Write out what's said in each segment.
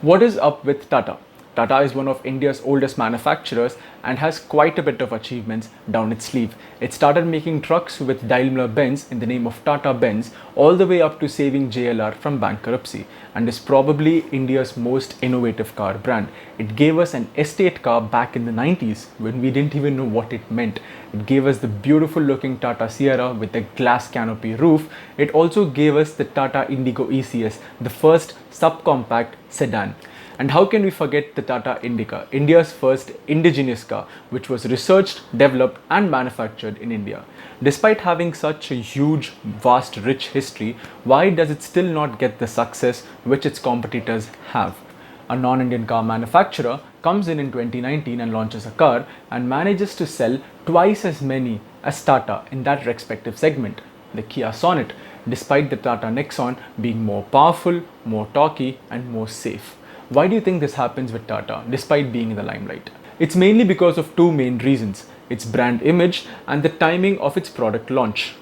What is up with Tata? Tata is one of India's oldest manufacturers and has quite a bit of achievements down its sleeve. It started making trucks with Daimler-Benz in the name of Tata Benz all the way up to saving JLR from bankruptcy, and is probably India's most innovative car brand. It gave us an estate car back in the 90s when we didn't even know what it meant. It gave us the beautiful looking Tata Sierra with a glass canopy roof. It also gave us the Tata Indigo ECS, the first subcompact sedan. And how can we forget the Tata Indica, India's first indigenous car, which was researched, developed and manufactured in India. Despite having such a huge, vast, rich history, why does it still not get the success which its competitors have? A non-Indian car manufacturer comes in 2019 and launches a car and manages to sell twice as many as Tata in that respective segment, the Kia Sonet, despite the Tata Nexon being more powerful, more torquey and more safe. Why do you think this happens with Tata despite being in the limelight? It's mainly because of two main reasons: its brand image and the timing of its product launch.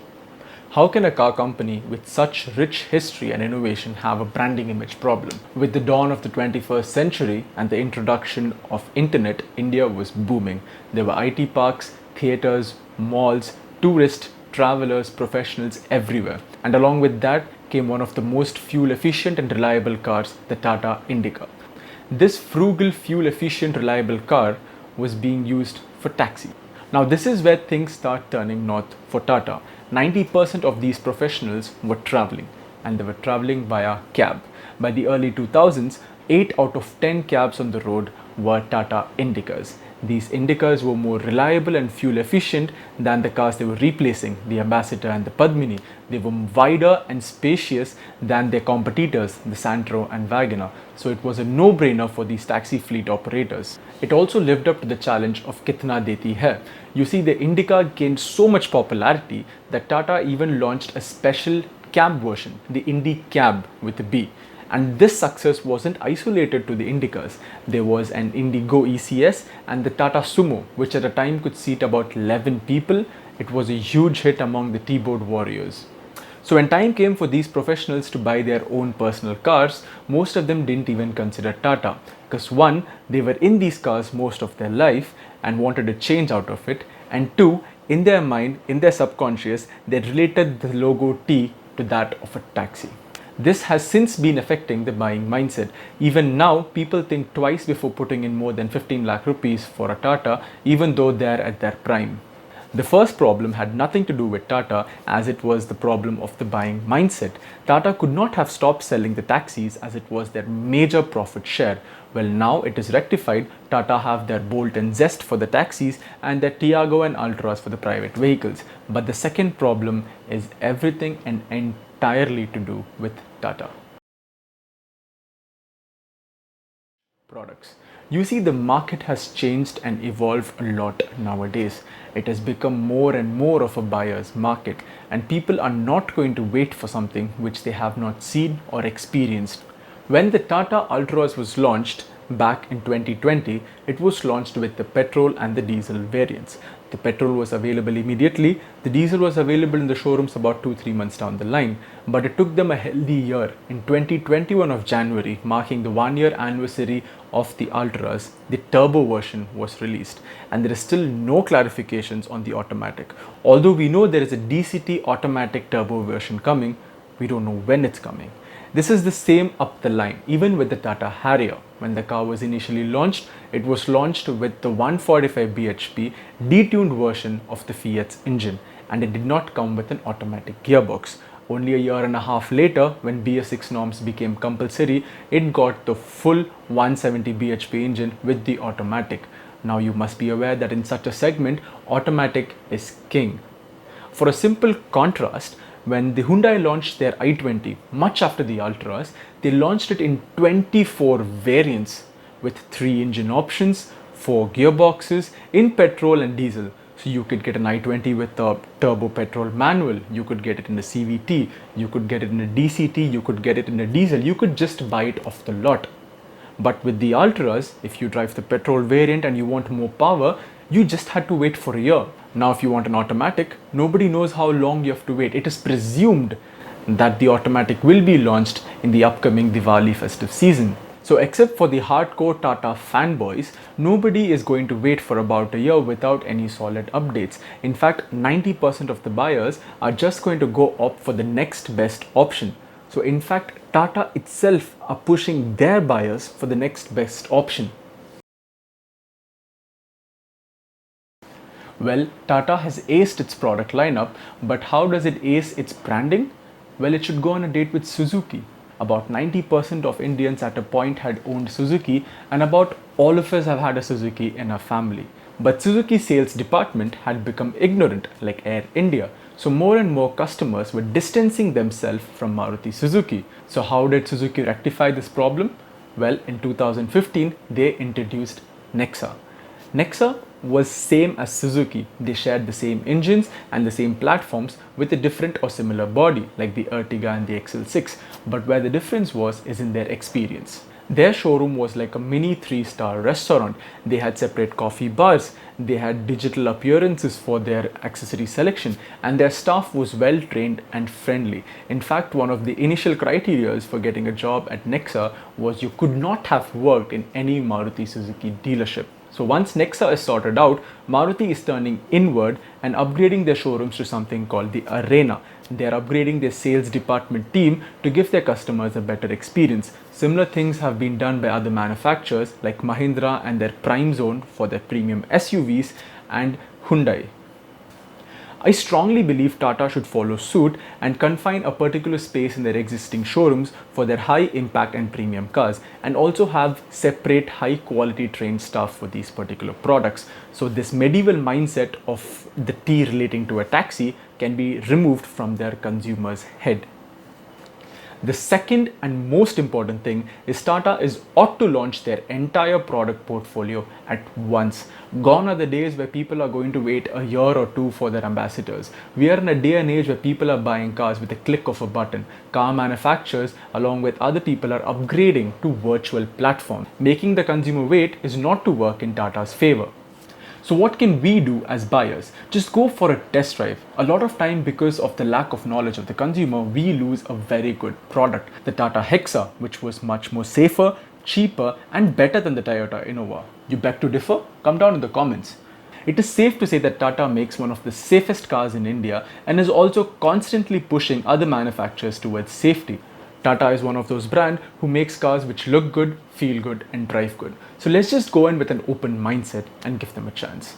How can a car company with such rich history and innovation have a branding image problem? With the dawn of the 21st century and the introduction of internet, India was booming. There were IT parks, theaters, malls, tourists, travelers, professionals everywhere. And along with that came one of the most fuel efficient and reliable cars, the Tata Indica. This frugal, fuel efficient, reliable car was being used for taxi. Now this is where things start turning north for Tata. 90% of these professionals were traveling, and they were traveling via cab. By the early 2000s, 8 out of 10 cabs on the road were Tata Indicas. These Indicas were more reliable and fuel efficient than the cars they were replacing, the Ambassador and the Padmini. They were wider and spacious than their competitors, the Santro and Wagoner. So it was a no-brainer for these taxi fleet operators. It also lived up to the challenge of Kitna Deti Hai. You see, the Indica gained so much popularity that Tata even launched a special cab version, the Indi Cab with a B. And this success wasn't isolated to the Indicas. There was an Indigo ECS and the Tata Sumo, which at a time could seat about 11 people. It was a huge hit among the T-board warriors. So when time came for these professionals to buy their own personal cars, most of them didn't even consider Tata. Because one, they were in these cars most of their life and wanted a change out of it. And two, in their mind, in their subconscious, they related the logo T to that of a taxi. This has since been affecting the buying mindset. Even now, people think twice before putting in more than 15 lakh rupees for a Tata, even though they're at their prime. The first problem had nothing to do with Tata, as it was the problem of the buying mindset. Tata could not have stopped selling the taxis as it was their major profit share. Well, now it is rectified. Tata have their Bolt and Zest for the taxis and their Tiago and Ultras for the private vehicles. But the second problem is everything and entirely to do with Tata. Products. You see, the market has changed and evolved a lot nowadays. It has become more and more of a buyer's market, and people are not going to wait for something which they have not seen or experienced. When the Tata Ultras was launched back in 2020, it was launched with the petrol and the diesel variants. The petrol was available immediately, the diesel was available in the showrooms about 2-3 months down the line, but it took them a healthy year. In 2021 of January, marking the 1-year anniversary of the Ultras, the turbo version was released, and there is still no clarifications on the automatic. Although we know there is a DCT automatic turbo version coming, we don't know when it's coming. This is the same up the line, even with the Tata Harrier. When the car was initially launched, it was launched with the 145 bhp detuned version of the Fiat's engine, and it did not come with an automatic gearbox. Only a year and a half later, when BS6 norms became compulsory, it got the full 170 bhp engine with the automatic. Now you must be aware that in such a segment, automatic is king. For a simple contrast, when the Hyundai launched their i20 much after the Ultras, they launched it in 24 variants with 3 engine options, 4 gearboxes in petrol and diesel. So you could get an i20 with a turbo petrol manual, you could get it in a CVT, you could get it in a DCT, you could get it in a diesel, you could just buy it off the lot. But with the Ultras, if you drive the petrol variant and you want more power, you just had to wait for a year. Now if you want an automatic, nobody knows how long you have to wait. It is presumed that the automatic will be launched in the upcoming Diwali festive season. So except for the hardcore Tata fanboys, nobody is going to wait for about a year without any solid updates. In fact, 90% of the buyers are just going to go opt for the next best option. So in fact, Tata itself are pushing their buyers for the next best option. Well, Tata has aced its product lineup, but how does it ace its branding? Well, it should go on a date with Suzuki. About 90% of Indians at a point had owned Suzuki, and about all of us have had a Suzuki in our family. But Suzuki's sales department had become ignorant, like Air India. So more and more customers were distancing themselves from Maruti Suzuki. So how did Suzuki rectify this problem? Well, in 2015, they introduced Nexa. Nexa was same as Suzuki. They shared the same engines and the same platforms with a different or similar body like the Ertiga and the XL6. But where the difference was is in their experience. Their showroom was like a mini 3-star restaurant. They had separate coffee bars, they had digital appearances for their accessory selection, and their staff was well trained and friendly. In fact, one of the initial criteria for getting a job at Nexa was you could not have worked in any Maruti Suzuki dealership. So once Nexa is sorted out, Maruti is turning inward and upgrading their showrooms to something called the Arena. They are upgrading their sales department team to give their customers a better experience. Similar things have been done by other manufacturers like Mahindra and their Prime Zone for their premium SUVs and Hyundai. I strongly believe Tata should follow suit and confine a particular space in their existing showrooms for their high impact and premium cars, and also have separate high quality trained staff for these particular products. So this medieval mindset of the T relating to a taxi can be removed from their consumer's head. The second and most important thing is Tata is ought to launch their entire product portfolio at once. Gone are the days where people are going to wait a year or two for their ambassadors. We are in a day and age where people are buying cars with a click of a button. Car manufacturers along with other people are upgrading to virtual platforms. Making the consumer wait is not to work in Tata's favor. So what can we do as buyers? Just go for a test drive. A lot of time, because of the lack of knowledge of the consumer, we lose a very good product. The Tata Hexa, which was much more safer, cheaper and better than the Toyota Innova. You beg to differ? Come down in the comments. It is safe to say that Tata makes one of the safest cars in India and is also constantly pushing other manufacturers towards safety. Tata is one of those brands who makes cars which look good, feel good and drive good. So let's just go in with an open mindset and give them a chance.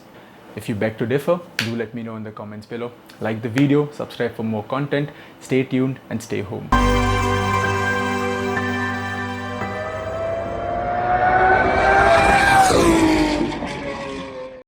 If you beg to differ, do let me know in the comments below. Like the video, subscribe for more content, stay tuned and stay home.